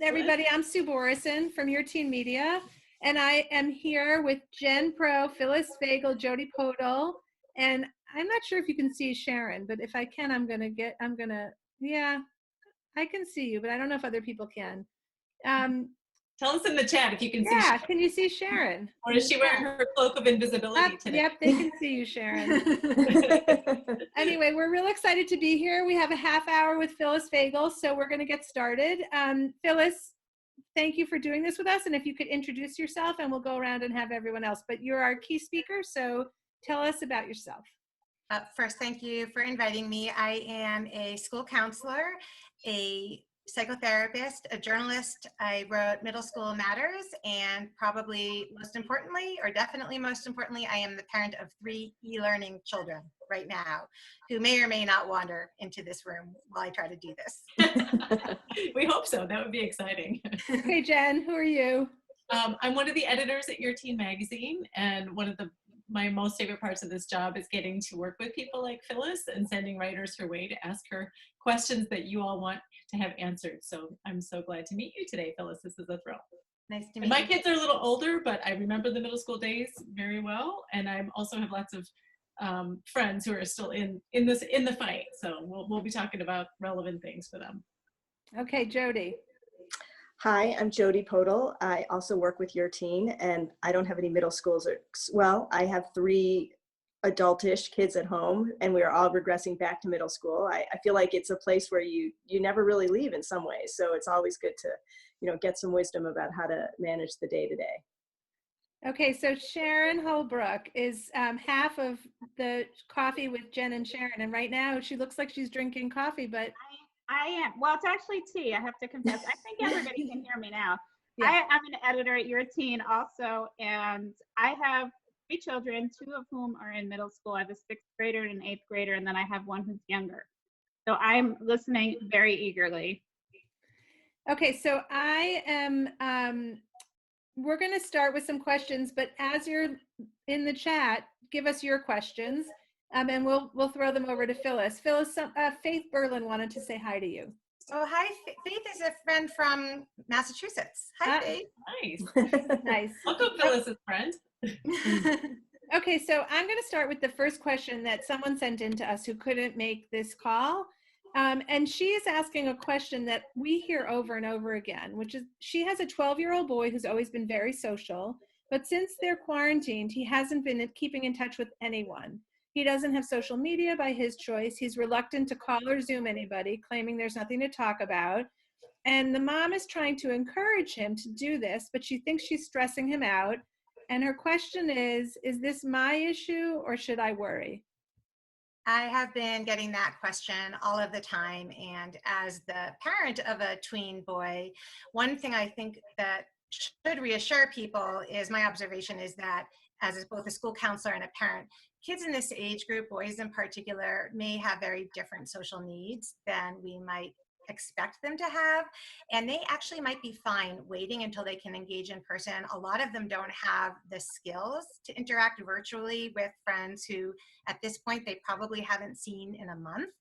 everybody. I'm Sue Borison from Your Teen Media, and I am here with Jen Pro, Phyllis Fagell, Jody Podol, and I'm not sure if you can see Sharon, but if I can, yeah, I can see you, but I don't know if other people can. Tell us in the chat if you can see Yeah, Sharon. can you see Sharon? Or is she wearing her cloak of invisibility today? Yep, they can see you, Sharon. Anyway, we're real excited to be here. We have a half hour with Phyllis Fagell, so we're going to get started. Phyllis, thank you for doing this with us. And if you could introduce yourself, and we'll go around and have everyone else. But you're our key speaker, so tell us about yourself. First, thank you for inviting me. I am a school counselor, a psychotherapist, a journalist. I wrote Middle School Matters, and probably most importantly, or definitely most importantly, I am the parent of 3 e-learning children right now who may or may not wander into this room while I try to do this. We hope so. That would be exciting. Okay, Jen, who are you? I'm one of the editors at Your Teen magazine, and one of my most favorite parts of this job is getting to work with people like Phyllis and sending writers her way to ask her questions that you all want to have answered. So I'm so glad to meet you today, Phyllis. This is a thrill. Nice to meet and my you. kids are a little older, but I remember the middle school days very well, and I also have lots of friends who are still in the fight. So we'll be talking about relevant things for them. Okay, Jody. Hi, I'm Jody Podol. I also work with Your Teen, and I don't have any middle schools. Well, I have 3 adultish kids at home, and we are all regressing back to middle school. I feel like it's a place where you never really leave in some ways. So it's always good to, get some wisdom about how to manage the day-to-day. Okay, so Sharon Holbrook is half of the Coffee with Jen and Sharon, and right now she looks like she's drinking coffee, but I am. Well, it's actually tea, I have to confess. I think everybody can hear me now. Yeah. I am an editor at Your Teen also, and I have 3 children, 2 of whom are in middle school. I have a 6th grader and an 8th grader, and then I have one who's younger. So I'm listening very eagerly. okay, so I am, we're going to start with some questions, but as you're in the chat, give us your questions. And we'll throw them over to Phyllis. Phyllis, Faith Berlin wanted to say hi to you. Oh, hi, Faith is a friend from Massachusetts. Hi, Faith. Nice. Nice. Welcome, Phyllis's friend. Okay, so I'm going to start with the first question that someone sent in to us who couldn't make this call. And she is asking a question that we hear over and over again, which is she has a 12-year-old boy who's always been very social, but since they're quarantined, he hasn't been keeping in touch with anyone. He doesn't have social media by his choice. He's reluctant to call or Zoom anybody, claiming there's nothing to talk about. And the mom is trying to encourage him to do this, but she thinks she's stressing him out. And her question is this my issue or should I worry? I have been getting that question all of the time. And as the parent of a tween boy, one thing I think that should reassure people is my observation is that as both a school counselor and a parent, kids in this age group, boys in particular, may have very different social needs than we might expect them to have, and they actually might be fine waiting until they can engage in person. A lot of them don't have the skills to interact virtually with friends who at this point they probably haven't seen in a month,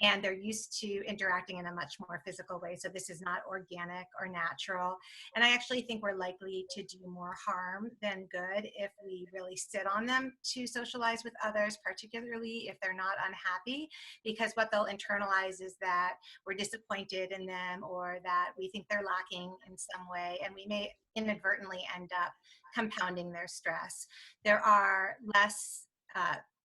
and they're used to interacting in a much more physical way. So this is not organic or natural, and I actually think we're likely to do more harm than good if we really sit on them to socialize with others, particularly if they're not unhappy, because what they'll internalize is that we're disappointed in them or that we think they're lacking in some way, and we may inadvertently end up compounding their stress. There are less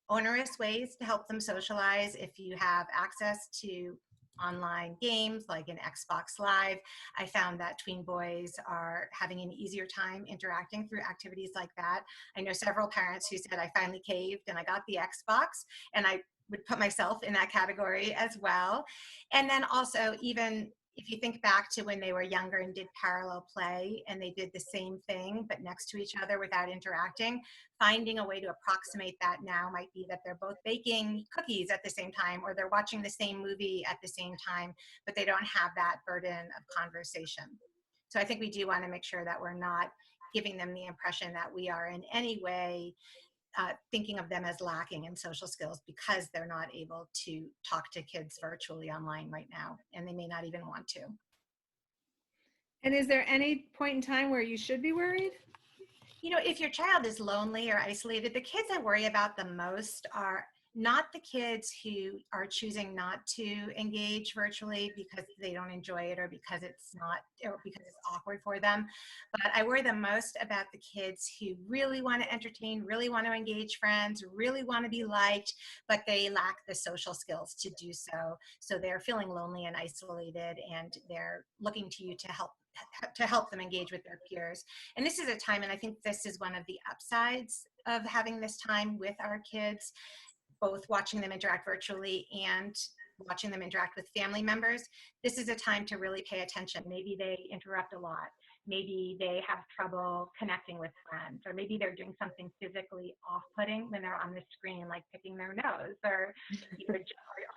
onerous ways to help them socialize. If you have access to online games like an Xbox Live, I found that tween boys are having an easier time interacting through activities like that. I know several parents who said, I finally caved and I got the Xbox, and I would put myself in that category as well. And then also, even if you think back to when they were younger and did parallel play and they did the same thing but next to each other without interacting, finding a way to approximate that now might be that they're both baking cookies at the same time, or they're watching the same movie at the same time, but they don't have that burden of conversation. So I think we do want to make sure that we're not giving them the impression that we are in any way thinking of them as lacking in social skills because they're not able to talk to kids virtually online right now, and they may not even want to. And is there any point in time where you should be worried? You know, if your child is lonely or isolated, the kids I worry about the most are not the kids who are choosing not to engage virtually because they don't enjoy it or because it's not, or because it's awkward for them. But I worry the most about the kids who really want to entertain, really want to engage friends, really want to be liked, but they lack the social skills to do so. So they're feeling lonely and isolated, and they're looking to you to help them engage with their peers. And this is a time, and I think this is one of the upsides of having this time with our kids, both watching them interact virtually and watching them interact with family members. This is a time to really pay attention. Maybe they interrupt a lot. Maybe they have trouble connecting with friends, or maybe they're doing something physically off-putting when they're on the screen, like picking their nose, or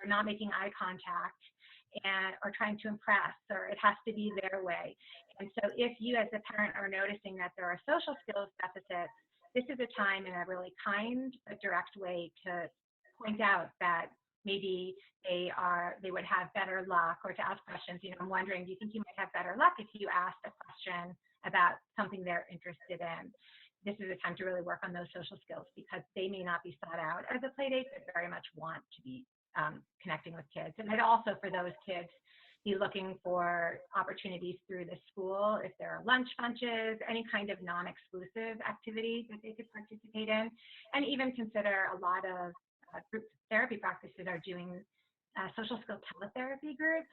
not making eye contact, or trying to impress, or it has to be their way. And so if you as a parent are noticing that there are social skills deficits, this is a time in a really kind but direct way to point out that maybe they would have better luck, or to ask questions. You know, I'm wondering, do you think you might have better luck if you asked a question about something they're interested in? This is a time to really work on those social skills, because they may not be sought out as a play date, but very much want to be connecting with kids. And I'd also, for those kids, be looking for opportunities through the school, if there are lunch bunches, any kind of non-exclusive activities that they could participate in, and even consider a lot of group therapy practices are doing social skill teletherapy groups,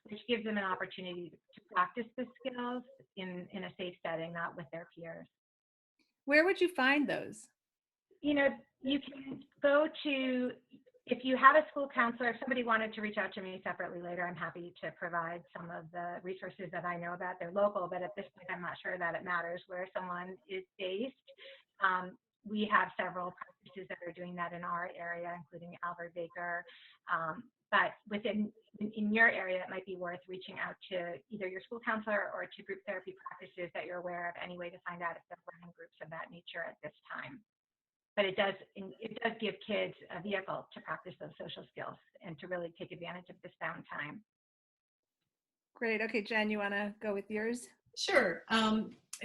which gives them an opportunity to practice the skills in a safe setting, not with their peers. Where would you find those? You know, you can go to, if you have a school counselor, if somebody wanted to reach out to me separately later, I'm happy to provide some of the resources that I know about. They're local, but at this point, I'm not sure that it matters where someone is based. We have several practices that are doing that in our area, including Albert Baker. But in your area, it might be worth reaching out to either your school counselor or to group therapy practices that you're aware of, any way to find out if they're running groups of that nature at this time. But it does give kids a vehicle to practice those social skills and to really take advantage of this downtime. Great. Okay, Jen, you want to go with yours? Sure.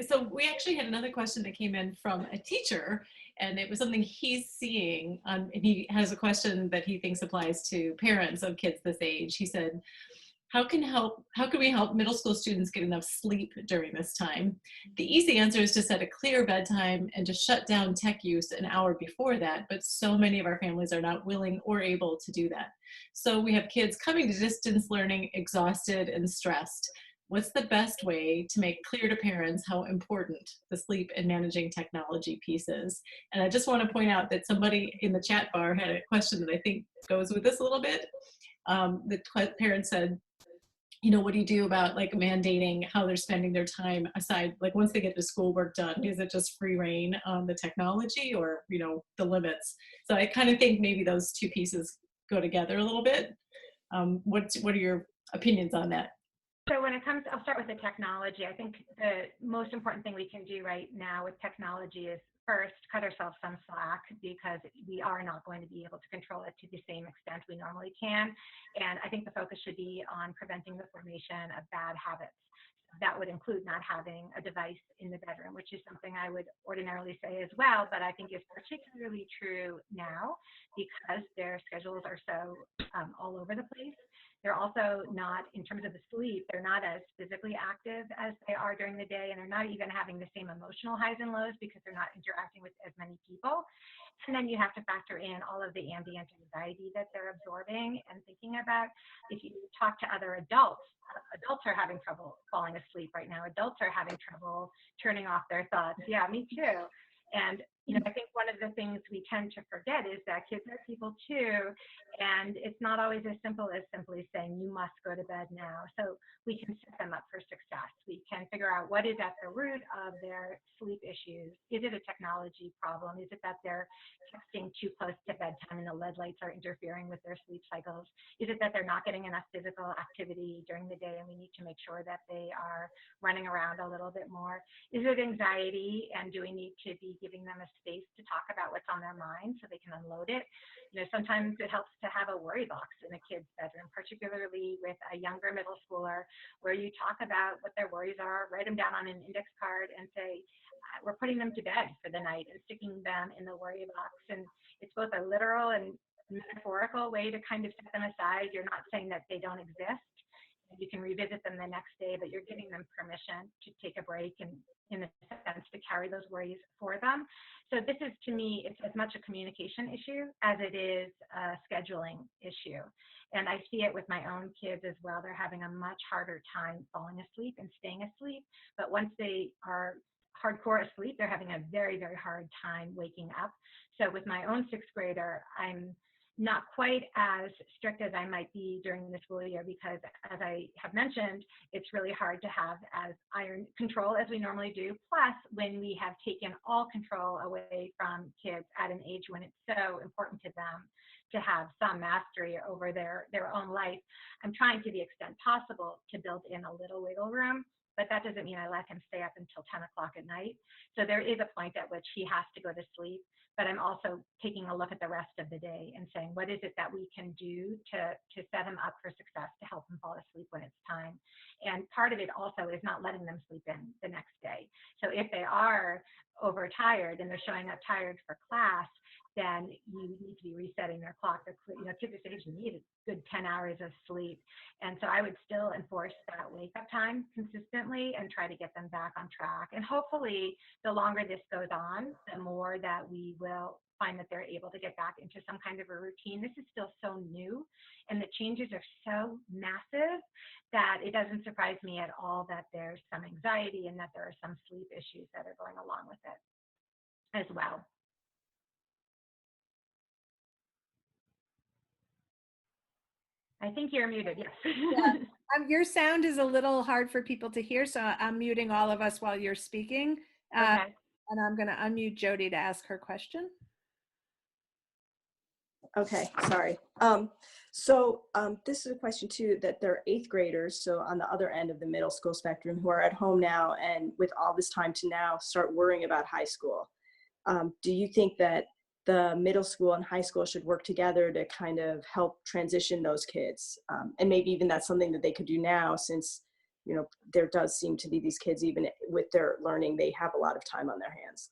So we actually had another question that came in from a teacher, and it was something he's seeing. And he has a question that he thinks applies to parents of kids this age. He said, how can we help middle school students get enough sleep during this time? The easy answer is to set a clear bedtime and to shut down tech use an hour before that, but so many of our families are not willing or able to do that. So we have kids coming to distance learning exhausted and stressed. What's the best way to make clear to parents how important the sleep and managing technology piece is? And I just want to point out that somebody in the chat bar had a question that I think goes with this a little bit. The parent said, you know, what do you do about like mandating how they're spending their time aside, like once they get the schoolwork done? Is it just free reign on the technology, or, you know, the limits? So I kind of think maybe those two pieces go together a little bit. What are your opinions on that? So when it comes, I'll start with the technology. I think the most important thing we can do right now with technology is first cut ourselves some slack, because we are not going to be able to control it to the same extent we normally can. And I think the focus should be on preventing the formation of bad habits. That would include not having a device in the bedroom, which is something I would ordinarily say as well, but I think is particularly true now because their schedules are so all over the place. They're also not, in terms of the sleep, they're not as physically active as they are during the day, and they're not even having the same emotional highs and lows because they're not interacting with as many people. And then you have to factor in all of the ambient anxiety that they're absorbing and thinking about. If you talk to other adults, adults are having trouble falling asleep right now. Adults are having trouble turning off their thoughts. Yeah, me too. And you know, I think one of the things we tend to forget is that kids are people too, and it's not always as simple as simply saying you must go to bed now. So we can set them up for success. We can figure out what is at the root of their sleep issues. Is it a technology problem? Is it that they're texting too close to bedtime and the LED lights are interfering with their sleep cycles? Is it that they're not getting enough physical activity during the day and we need to make sure that they are running around a little bit more? Is it anxiety, and do we need to be giving them a space to talk about what's on their mind so they can unload it. Sometimes it helps to have a worry box in a kid's bedroom, particularly with a younger middle schooler, where you talk about what their worries are, write them down on an index card and say, we're putting them to bed for the night and sticking them in the worry box. And it's both a literal and metaphorical way to kind of set them aside. You're not saying that they don't exist. You can revisit them the next day, but you're giving them permission to take a break and, in a sense, to carry those worries for them. So this is, to me, it's as much a communication issue as it is a scheduling issue. And I see it with my own kids as well. They're having a much harder time falling asleep and staying asleep. But once they are hardcore asleep, they're having a very, very hard time waking up. So with my own sixth grader, I'm not quite as strict as I might be during the school year, because as I have mentioned, it's really hard to have as iron control as we normally do. Plus, when we have taken all control away from kids at an age when it's so important to them to have some mastery over their own life, I'm trying to the extent possible to build in a little wiggle room. But that doesn't mean I let him stay up until 10 o'clock at night. So there is a point at which he has to go to sleep. But I'm also taking a look at the rest of the day and saying, what is it that we can do to set him up for success, to help him fall asleep when it's time? And part of it also is not letting them sleep in the next day. So if they are overtired and they're showing up tired for class, then you need to be resetting their clock. Kids this age need a good 10 hours of sleep. And so I would still enforce that wake up time consistently and try to get them back on track. And hopefully the longer this goes on, the more that we will find that they're able to get back into some kind of a routine. This is still so new and the changes are so massive that it doesn't surprise me at all that there's some anxiety and that there are some sleep issues that are going along with it as well. I think you're muted, yes. Yeah. Your sound is a little hard for people to hear, so I'm muting all of us while you're speaking. Okay. And I'm going to unmute Jody to ask her question. Okay, sorry. This is a question too, that they're eighth graders, so on the other end of the middle school spectrum, who are at home now and with all this time to now start worrying about high school. Do you think that the middle school and high school should work together to kind of help transition those kids? And maybe even that's something that they could do now, since, there does seem to be these kids, even with their learning, they have a lot of time on their hands.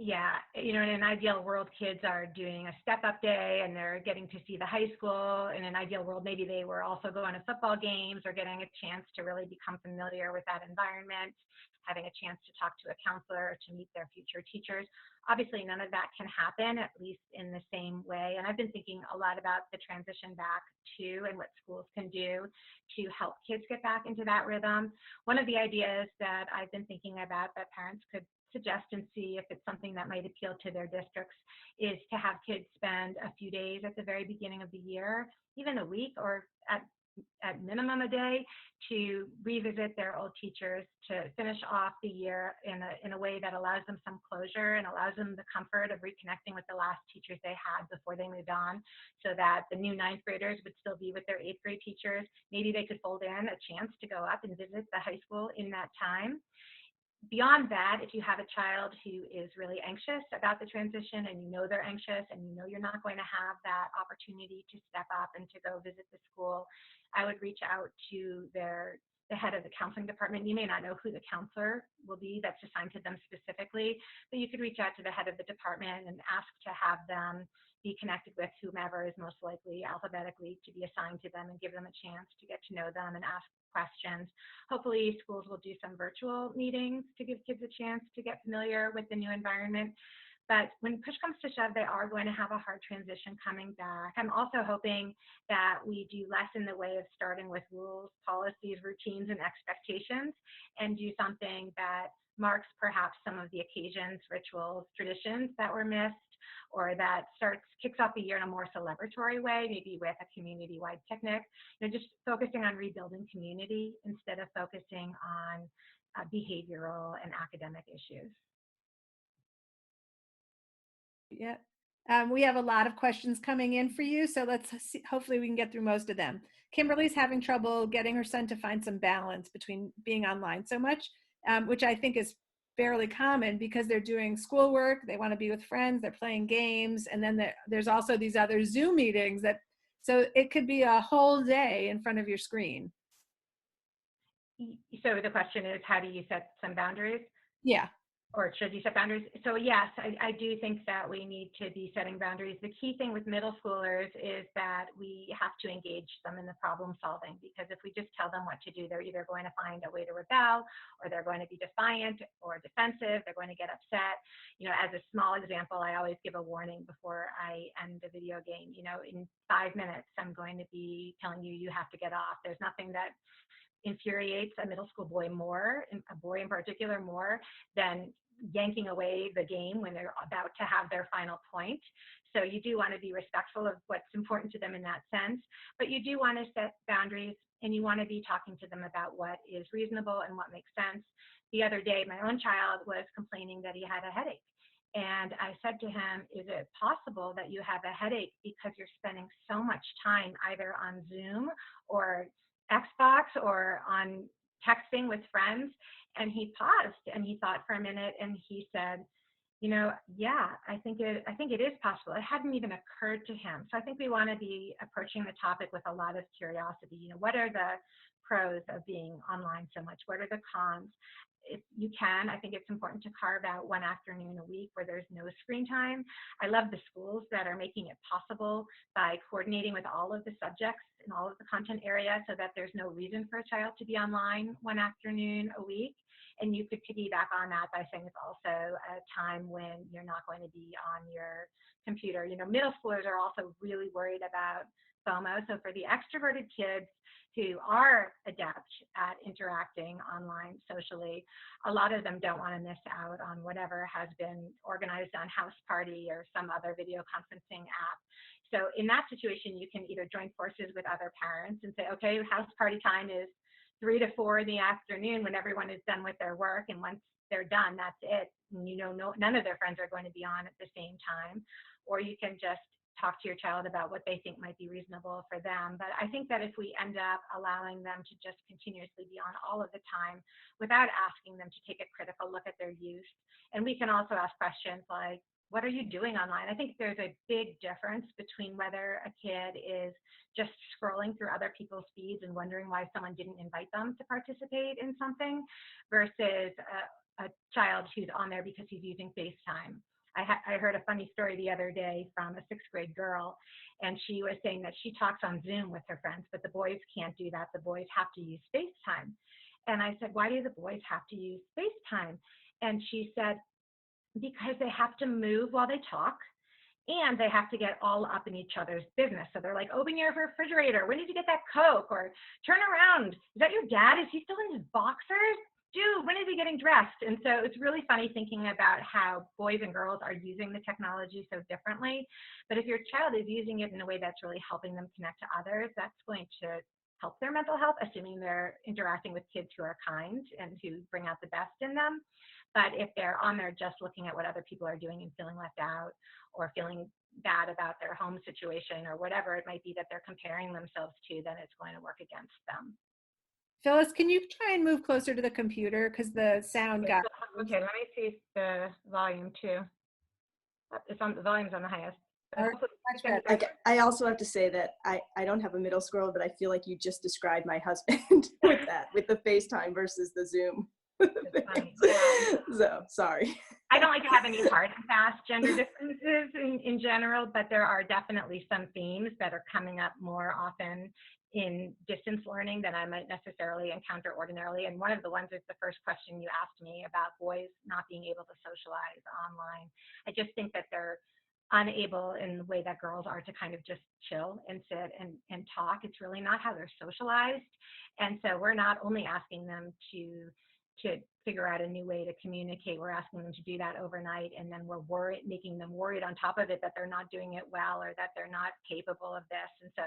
Yeah, in an ideal world, kids are doing a step-up day and they're getting to see the high school. In an ideal world, maybe they were also going to football games or getting a chance to really become familiar with that environment, having a chance to talk to a counselor or to meet their future teachers. Obviously, none of that can happen, at least in the same way. And I've been thinking a lot about the transition back to and what schools can do to help kids get back into that rhythm. One of the ideas that I've been thinking about that parents could suggest and see if it's something that might appeal to their districts is to have kids spend a few days at the very beginning of the year, even a week or at minimum a day, to revisit their old teachers, to finish off the year in a way that allows them some closure and allows them the comfort of reconnecting with the last teachers they had before they moved on, so that the new ninth graders would still be with their eighth grade teachers. Maybe they could fold in a chance to go up and visit the high school in that time. Beyond that, if you have a child who is really anxious about the transition and they're anxious and you're not going to have that opportunity to step up and to go visit the school, I would reach out to the head of the counseling department. You may not know who the counselor will be that's assigned to them specifically, but you could reach out to the head of the department and ask to have them be connected with whomever is most likely alphabetically to be assigned to them, and give them a chance to get to know them and ask questions. Hopefully schools will do some virtual meetings to give kids a chance to get familiar with the new environment. But when push comes to shove, they are going to have a hard transition coming back. I'm also hoping that we do less in the way of starting with rules, policies, routines, and expectations, and do something that marks perhaps some of the occasions, rituals, traditions that were missed, or that kicks off the year in a more celebratory way, maybe with a community-wide picnic. Just focusing on rebuilding community instead of focusing on behavioral and academic issues. Yeah. We have a lot of questions coming in for you, so let's see, hopefully we can get through most of them. Kimberly's having trouble getting her son to find some balance between being online so much, which I think is fairly common because they're doing schoolwork, they want to be with friends, they're playing games, and then there's also these other Zoom meetings so it could be a whole day in front of your screen. So the question is, how do you set some boundaries? Yeah. Or should you set boundaries? So yes, I do think that we need to be setting boundaries. The key thing with middle schoolers is that we have to engage them in the problem solving, because if we just tell them what to do, they're either going to find a way to rebel, or they're going to be defiant or defensive. They're going to get upset. You know, as a small example, I always give a warning before I end the video game. You know, in 5 minutes, I'm going to be telling you, you have to get off. There's nothing that infuriates a middle school boy more, a boy in particular, more than yanking away the game when they're about to have their final point. So you do want to be respectful of what's important to them in that sense, but you do want to set boundaries, and you want to be talking to them about what is reasonable and what makes sense. The other day, my own child was complaining that he had a headache. And I said to him, is it possible that you have a headache because you're spending so much time either on Zoom or Xbox or on texting with friends? And he paused and he thought for a minute, and he said, you know, yeah, I think it is possible. It hadn't even occurred to him. So I think we want to be approaching the topic with a lot of curiosity. You know, what are the pros of being online so much? What are the cons? If you can, I think it's important to carve out one afternoon a week where there's no screen time. I love the schools that are making it possible by coordinating with all of the subjects in all of the content areas so that there's no reason for a child to be online one afternoon a week. And you could piggyback on that by saying it's also a time when you're not going to be on your computer. You know, middle schoolers are also really worried about FOMO. So for the extroverted kids who are adept at interacting online socially, a lot of them don't want to miss out on whatever has been organized on House Party or some other video conferencing app. So in that situation, you can either join forces with other parents and say, okay, House Party time is 3 to 4 in the afternoon when everyone is done with their work, and once they're done, that's it. And you know, none of their friends are going to be on at the same time. Or you can just talk to your child about what they think might be reasonable for them. But I think that if we end up allowing them to just continuously be on all of the time without asking them to take a critical look at their use, and we can also ask questions like, what are you doing online? I think there's a big difference between whether a kid is just scrolling through other people's feeds and wondering why someone didn't invite them to participate in something versus a child who's on there because he's using FaceTime. I heard a funny story the other day from a 6th grade girl, and she was saying that she talks on Zoom with her friends, but the boys can't do that. The boys have to use FaceTime. And I said, why do the boys have to use FaceTime? And she said, because they have to move while they talk, and they have to get all up in each other's business. So they're like, open your refrigerator. When did you get that Coke? Or turn around. Is that your dad? Is he still in his boxers? Dude, when is he getting dressed? And so it's really funny thinking about how boys and girls are using the technology so differently. But if your child is using it in a way that's really helping them connect to others, that's going to help their mental health, assuming they're interacting with kids who are kind and who bring out the best in them. But if they're on there just looking at what other people are doing and feeling left out, or feeling bad about their home situation, or whatever it might be that they're comparing themselves to, then it's going to work against them. Phyllis, can you try and move closer to the computer because the sound got. Okay, let me see the volume too. It's on, the volume's on the highest. I also have to say that I don't have a middle schooler, but I feel like you just described my husband with that, with the FaceTime versus the Zoom. Funny. Yeah. So sorry. I don't like to have any hard and fast gender differences in general, but there are definitely some themes that are coming up more often in distance learning than I might necessarily encounter ordinarily. And one of the ones is the first question you asked me about boys not being able to socialize online. I just think that they're unable in the way that girls are to kind of just chill and sit and talk. It's really not how they're socialized. And so we're not only asking them to figure out a new way to communicate, we're asking them to do that overnight, and then we're making them worried on top of it that they're not doing it well or that they're not capable of this. And so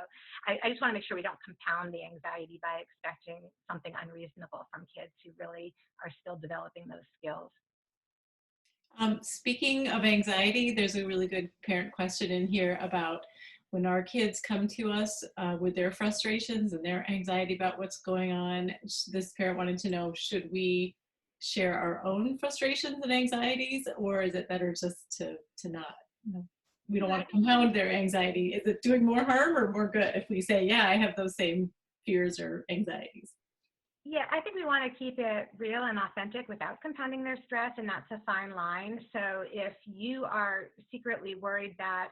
I just want to make sure we don't compound the anxiety by expecting something unreasonable from kids who really are still developing those skills. Speaking of anxiety, there's a really good parent question in here about when our kids come to us with their frustrations and their anxiety about what's going on. This parent wanted to know, should we share our own frustrations and anxieties, or is it better just to not? We don't want to compound their anxiety. Is it doing more harm or more good if we say, yeah, I have those same fears or anxieties? Yeah, I think we want to keep it real and authentic without compounding their stress, and that's a fine line. So if you are secretly worried that,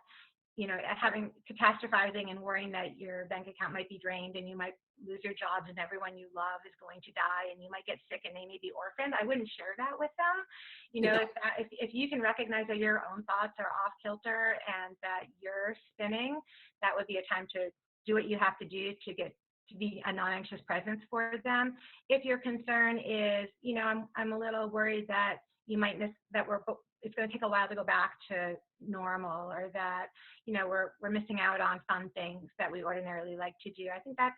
having catastrophizing and worrying that your bank account might be drained and you might lose your jobs and everyone you love is going to die and you might get sick and they may be orphaned, I wouldn't share that with them. If you can recognize that your own thoughts are off kilter and that you're spinning, that would be a time to do what you have to do to be a non-anxious presence for them. If your concern is, I'm a little worried that you might miss that it's going to take a while to go back to normal, or that, we're missing out on fun things that we ordinarily like to do. I think that's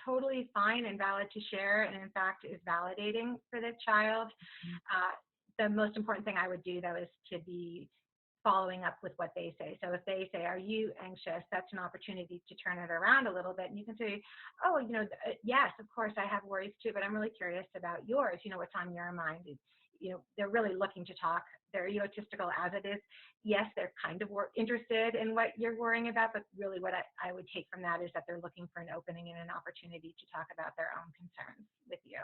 totally fine and valid to share, and in fact is validating for the child. The most important thing I would do, though, is to be following up with what they say. So if they say, are you anxious? That's an opportunity to turn it around a little bit. And you can say, oh, yes, of course I have worries too, but I'm really curious about yours. What's on your mind? They're really looking to talk. They're egotistical as it is. Yes, they're kind of interested in what you're worrying about, but really what I would take from that is that they're looking for an opening and an opportunity to talk about their own concerns with you.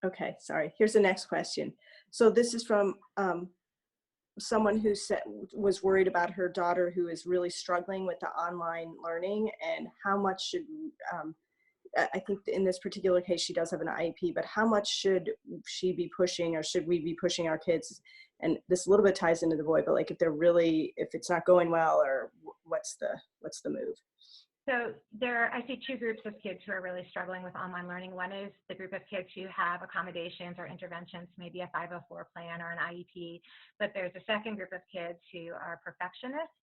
Okay, sorry. Here's the next question. So this is from someone who was worried about her daughter who is really struggling with the online learning, and how much should, I think in this particular case she does have an IEP, but how much should she be pushing, or should we be pushing our kids? And this a little bit ties into the boy, but like if it's not going well, or what's the move? So I see two groups of kids who are really struggling with online learning. One is the group of kids who have accommodations or interventions, maybe a 504 plan or an IEP. But there's a second group of kids who are perfectionists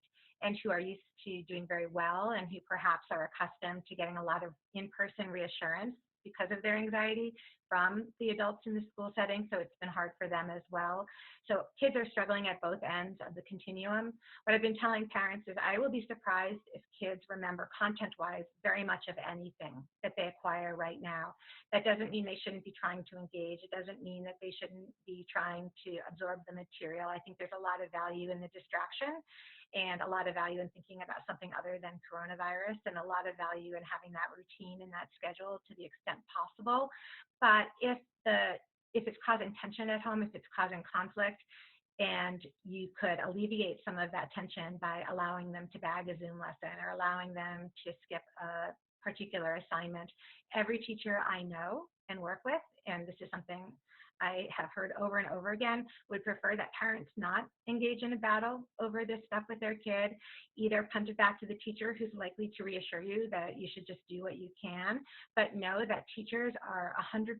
and who are used to doing very well, and who perhaps are accustomed to getting a lot of in-person reassurance because of their anxiety from the adults in the school setting. So it's been hard for them as well. So kids are struggling at both ends of the continuum. What I've been telling parents is I will be surprised if kids remember content-wise very much of anything that they acquire right now. That doesn't mean they shouldn't be trying to engage. It doesn't mean that they shouldn't be trying to absorb the material. I think there's a lot of value in the distraction, and a lot of value in thinking about something other than coronavirus, and a lot of value in having that routine and that schedule to the extent possible. But if it's causing tension at home, if it's causing conflict, and you could alleviate some of that tension by allowing them to bag a Zoom lesson or allowing them to skip a particular assignment. Every teacher I know and work with, and this is something I have heard over and over again, would prefer that parents not engage in a battle over this stuff with their kid. Either punt it back to the teacher, who's likely to reassure you that you should just do what you can, but know that teachers are 100%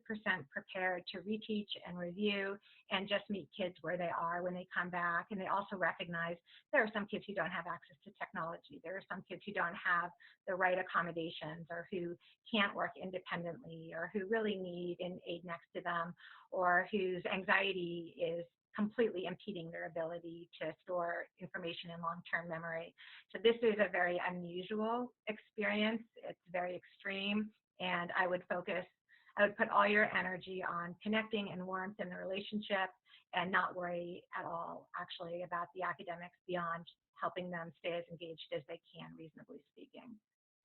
prepared to reteach and review and just meet kids where they are when they come back. And they also recognize there are some kids who don't have access to technology. There are some kids who don't have the right accommodations, or who can't work independently, or who really need an aide next to them, or whose anxiety is completely impeding their ability to store information in long-term memory. So this is a very unusual experience. It's very extreme, and I would put all your energy on connecting and warmth in the relationship, and not worry at all actually about the academics beyond helping them stay as engaged as they can, reasonably speaking.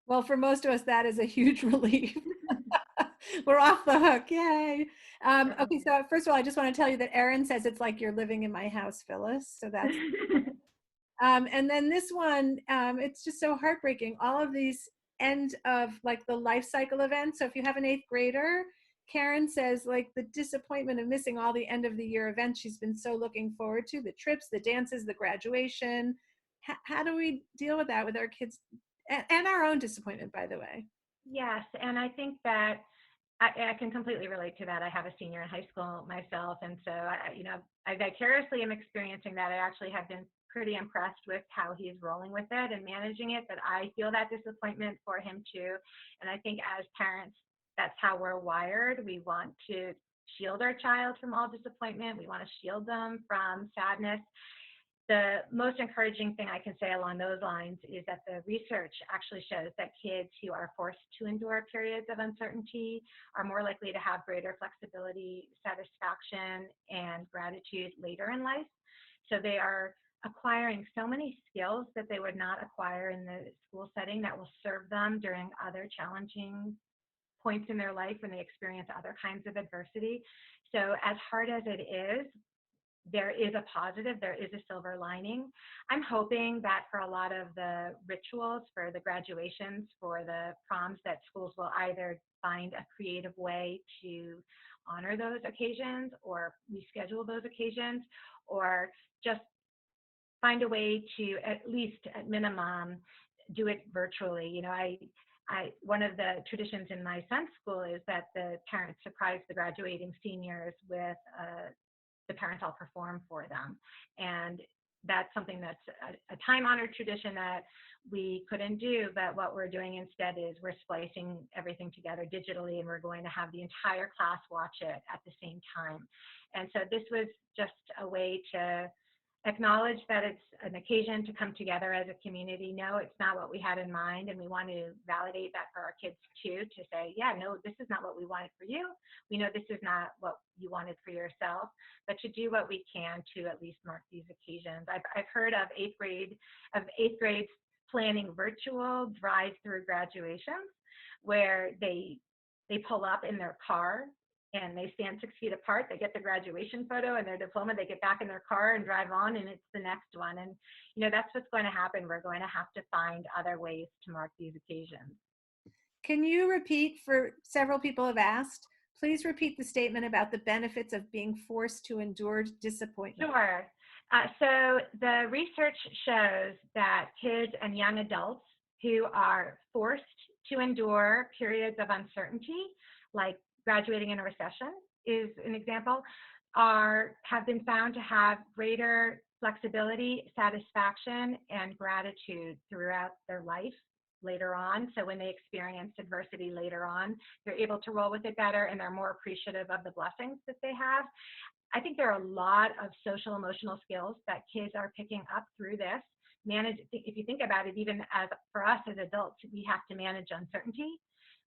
Well, for most of us, that is a huge relief. We're off the hook. Yay. Okay, so first of all, I just want to tell you that Erin says it's like you're living in my house, Phyllis. So that's, and then this one, it's just so heartbreaking. All of these end of like the life cycle events. So if you have an 8th grader, Karen says like the disappointment of missing all the end of the year events she's been so looking forward to, the trips, the dances, the graduation. How do we deal with that with our kids and our own disappointment, by the way? Yes, and I think that I can completely relate to that. I have a senior in high school myself, and so I vicariously am experiencing that. I actually have been pretty impressed with how he's rolling with it and managing it, but I feel that disappointment for him too. And I think as parents, that's how we're wired. We want to shield our child from all disappointment. We want to shield them from sadness. the most encouraging thing I can say along those lines is that the research actually shows that kids who are forced to endure periods of uncertainty are more likely to have greater flexibility, satisfaction, and gratitude later in life. So they are acquiring so many skills that they would not acquire in the school setting that will serve them during other challenging points in their life when they experience other kinds of adversity. So as hard as it is, there is a positive, there is a silver lining. I'm hoping that for a lot of the rituals, for the graduations, for the proms, that schools will either find a creative way to honor those occasions or reschedule those occasions, or just find a way to, at least at minimum, do it virtually. You know, one of the traditions in my son's school is that the parents surprise the graduating seniors with the parents all perform for them. And that's something that's a time-honored tradition that we couldn't do, but what we're doing instead is we're splicing everything together digitally, and we're going to have the entire class watch it at the same time. And so this was just a way to acknowledge that it's an occasion to come together as a community. No, it's not what we had in mind, and we want to validate that for our kids too, to say, yeah, no, this is not what we wanted for you. We know this is not what you wanted for yourself, but to do what we can to at least mark these occasions. I've heard of eighth grades planning virtual drive-through graduations where they pull up in their car and they stand 6 feet apart. They get the graduation photo and their diploma. They get back in their car and drive on, and it's the next one. And, you know, that's what's going to happen. We're going to have to find other ways to mark these occasions. Can you repeat, for several people have asked, please repeat the statement about the benefits of being forced to endure disappointment? Sure. So the research shows that kids and young adults who are forced to endure periods of uncertainty, like graduating in a recession is an example, have been found to have greater flexibility, satisfaction, and gratitude throughout their life later on. So when they experience adversity later on, they're able to roll with it better, and they're more appreciative of the blessings that they have. I think there are a lot of social emotional skills that kids are picking up through this. If you think about it, even as for us as adults, we have to manage uncertainty.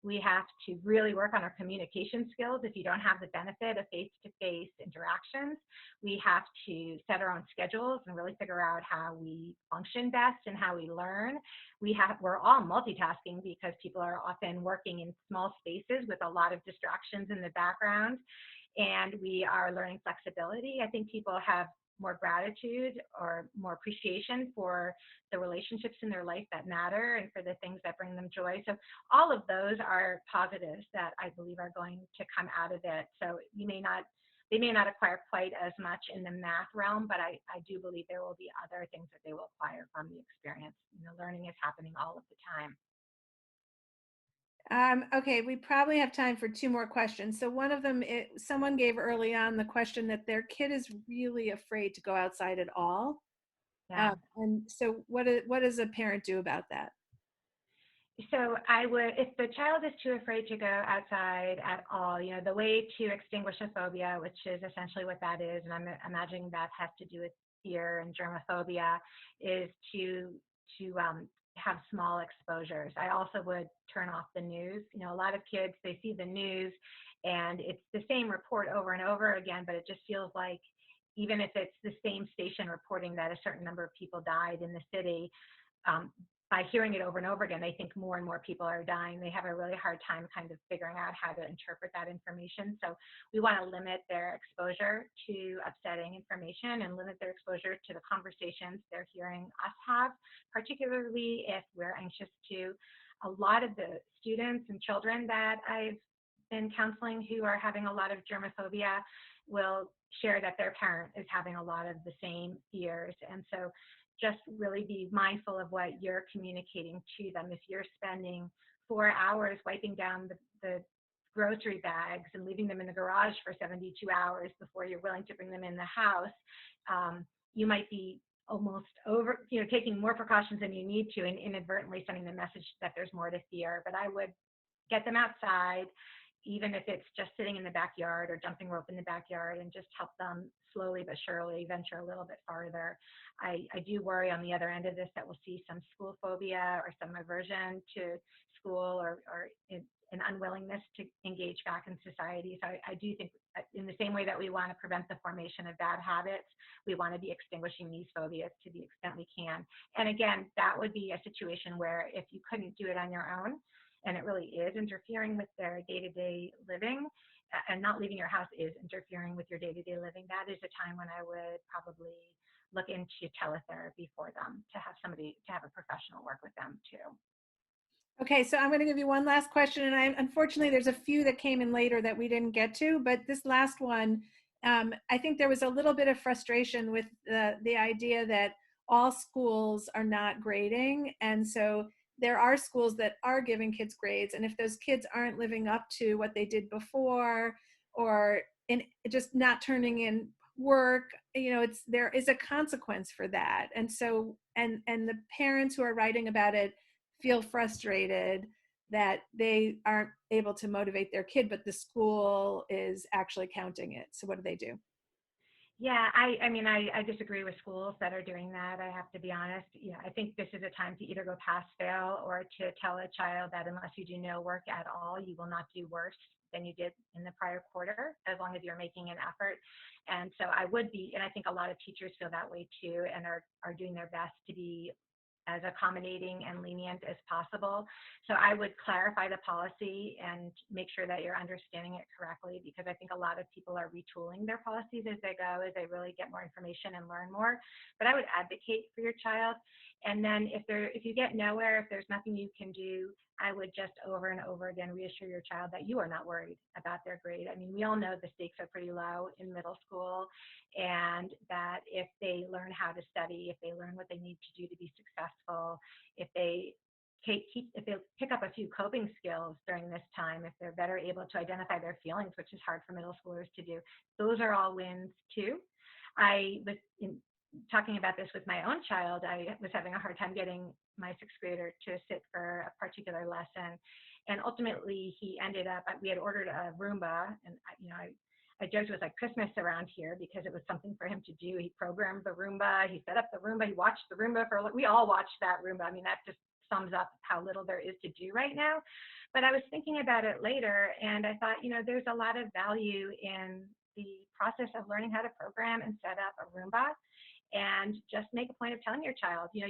We have to really work on our communication skills if you don't have the benefit of face-to-face interactions. We have to set our own schedules and really figure out how we function best and how we learn. We're all multitasking because people are often working in small spaces with a lot of distractions in the background, and we are learning flexibility. I think people have more gratitude or more appreciation for the relationships in their life that matter and for the things that bring them joy. So all of those are positives that I believe are going to come out of it. So they may not acquire quite as much in the math realm, but I do believe there will be other things that they will acquire from the experience. You know, learning is happening all of the time. Okay, we probably have time for 2 more questions. So one of them, someone gave early on the question that their kid is really afraid to go outside at all. Yeah. And so what does a parent do about that? So if the child is too afraid to go outside at all, you know, the way to extinguish a phobia, which is essentially what that is, and I'm imagining that has to do with fear and germophobia, is to have small exposures. I also would turn off the news. You know, a lot of kids, they see the news and it's the same report over and over again, but it just feels like even if it's the same station reporting that a certain number of people died in the city, by hearing it over and over again, they think more and more people are dying. They have a really hard time kind of figuring out how to interpret that information. So we want to limit their exposure to upsetting information and limit their exposure to the conversations they're hearing us have, particularly if we're anxious to. A lot of the students and children that I've been counseling who are having a lot of germophobia will share that their parent is having a lot of the same fears. And so just really be mindful of what you're communicating to them. If you're spending 4 hours wiping down the grocery bags and leaving them in the garage for 72 hours before you're willing to bring them in the house, you might be almost taking more precautions than you need to and inadvertently sending the message that there's more to fear. But I would get them outside, even if it's just sitting in the backyard or jumping rope in the backyard, and just help them slowly but surely venture a little bit farther. I do worry on the other end of this that we'll see some school phobia or some aversion to school, or an unwillingness to engage back in society. So I do think in the same way that we want to prevent the formation of bad habits, we want to be extinguishing these phobias to the extent we can. And again, that would be a situation where if you couldn't do it on your own, and it really is interfering with their day-to-day living, and not leaving your house is interfering with your day-to-day living, that is a time when I would probably look into teletherapy for them, to have a professional work with them too. Okay, so I'm going to give you one last question, and unfortunately there's a few that came in later that we didn't get to, but this last one, I think there was a little bit of frustration with the idea that all schools are not grading, and so there are schools that are giving kids grades, and if those kids aren't living up to what they did before, or just not turning in work, there is a consequence for that. And so, and the parents who are writing about it feel frustrated that they aren't able to motivate their kid, but the school is actually counting it. So what do they do? Yeah, I disagree with schools that are doing that. I have to be honest. I think this is a time to either go pass fail, or to tell a child that unless you do no work at all, you will not do worse than you did in the prior quarter, as long as you're making an effort. And so and I think a lot of teachers feel that way too, and are doing their best to be as accommodating and lenient as possible. So I would clarify the policy and make sure that you're understanding it correctly, because I think a lot of people are retooling their policies as they go, as they really get more information and learn more. But I would advocate for your child. And then if you get nowhere, if there's nothing you can do, I would just over and over again reassure your child that you are not worried about their grade. I mean, we all know the stakes are pretty low in middle school, and that if they learn how to study, if they learn what they need to do to be successful, if they pick up a few coping skills during this time, if they're better able to identify their feelings, which is hard for middle schoolers to do, those are all wins too. I was talking about this with my own child. I was having a hard time getting my sixth grader to sit for a particular lesson, and ultimately he ended up, we had ordered a Roomba, and I joked it was like Christmas around here, because it was something for him to do. He programmed the Roomba, he set up the Roomba, he watched the Roomba we all watched that Roomba. I mean, that just sums up how little there is to do right now. But I was thinking about it later, and I thought, there's a lot of value in the process of learning how to program and set up a Roomba. And just make a point of telling your child, you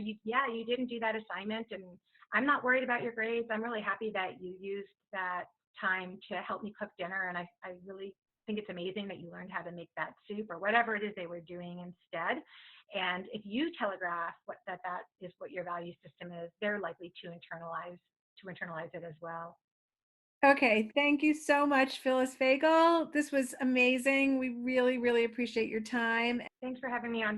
didn't do that assignment, and I'm not worried about your grades. I'm really happy that you used that time to help me cook dinner, and I really think it's amazing that you learned how to make that soup, or whatever it is they were doing instead. And if you telegraph that is what your value system is, they're likely to internalize it as well. Okay, thank you so much, Phyllis Fagell. This was amazing. We really, really appreciate your time. Thanks for having me on.